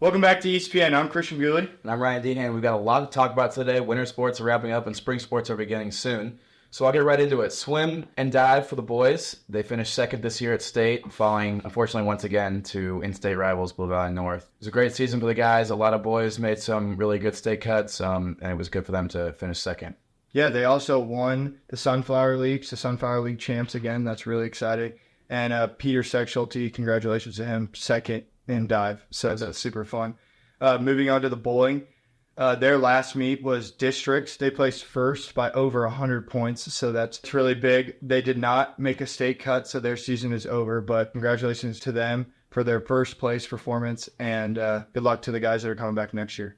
Welcome back to EastPN. I'm Christian Gooley. And I'm Ryan Dehan. We've got a lot to talk about today. Winter sports are wrapping up and spring sports are beginning soon. So I'll get right into it. Swim and dive for the boys. They finished second this year at state, falling, unfortunately, once again to in-state rivals Blue Valley North. It was a great season for the guys. A lot of boys made some really good state cuts, and it was good for them to finish second. Yeah, they also won the Sunflower League champs again. That's really exciting. And Peter Sexualty, congratulations to him, second in dive. So that's super fun. Moving on to the bowling. Their last meet was districts. They placed first by over 100 points, so that's really big. They did not make a state cut, so their season is over, but congratulations to them for their first place performance, and good luck to the guys that are coming back next year.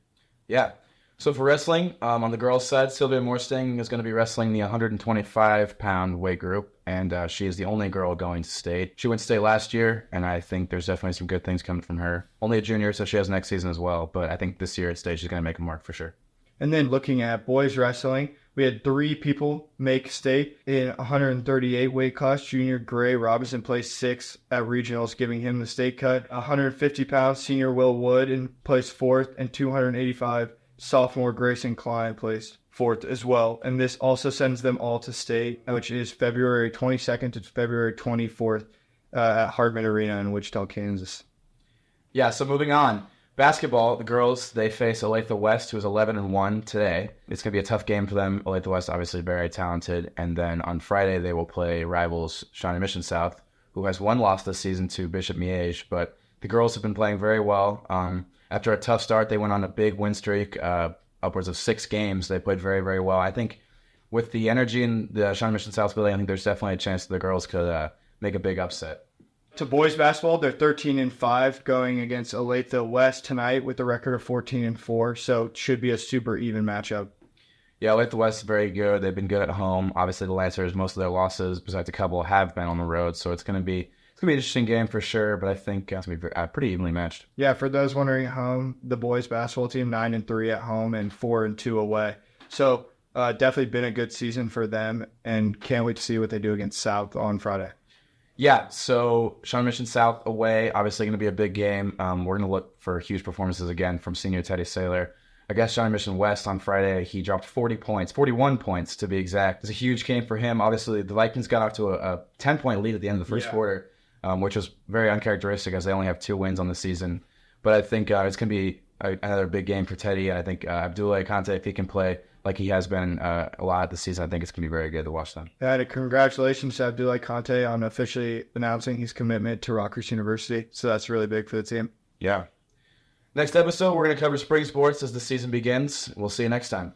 Yeah. So for wrestling, on the girls' side, Sylvia Morsting is going to be wrestling the 125-pound weight group, and she is the only girl going to state. She went to state last year, and I think there's definitely some good things coming from her. Only a junior, so she has next season as well, but I think this year at state she's going to make a mark for sure. And then looking at boys wrestling, we had 3 people make state in 138 weight class. Junior Gray Robinson placed 6th at regionals, giving him the state cut. 150 pounds senior Will Wood in placed 4th, and 285 sophomore Grayson Klein placed 4th as well. And this also sends them all to state, which is February 22nd to February 24th at Harbinger Arena in Wichita, Kansas. Yeah, so moving on. Basketball, the girls, they face Olathe West, who is 11-1 today. It's going to be a tough game for them. Olathe West, obviously very talented. And then on Friday, they will play rivals Shawnee Mission South, who has one loss this season to Bishop Miege. But the girls have been playing very well. After a tough start, they went on a big win streak, upwards of 6 games. They played very, very well. I think with the energy in the Shawnee Mission South building, I think there's definitely a chance that the girls could make a big upset. To boys basketball, they're 13-5 going against Olathe West tonight with a record of 14-4, so it should be a super even matchup. Yeah, Olathe West is very good. They've been good at home. Obviously, the Lancers, most of their losses, besides a couple, have been on the road, so it's going to be an interesting game for sure, but I think it's going to be pretty evenly matched. Yeah, for those wondering at home, the boys basketball team 9-3 at home and 4-2 away. So definitely been a good season for them, and can't wait to see what they do against South on Friday. Yeah, so Shawnee Mission South away, obviously going to be a big game. We're going to look for huge performances again from senior Teddy Saylor. Against Shawnee Mission West on Friday, he dropped 41 points to be exact. It's a huge game for him. Obviously, the Vikings got off to a 10-point lead at the end of the first quarter. Which was very uncharacteristic as they only have 2 wins on the season. But I think it's going to be another big game for Teddy. And I think Abdullah Conte, if he can play like he has been a lot this season, I think it's going to be very good to watch them. Yeah, and congratulations to Abdullah Conte on officially announcing his commitment to Rutgers University. So that's really big for the team. Yeah. Next episode, we're going to cover spring sports as the season begins. We'll see you next time.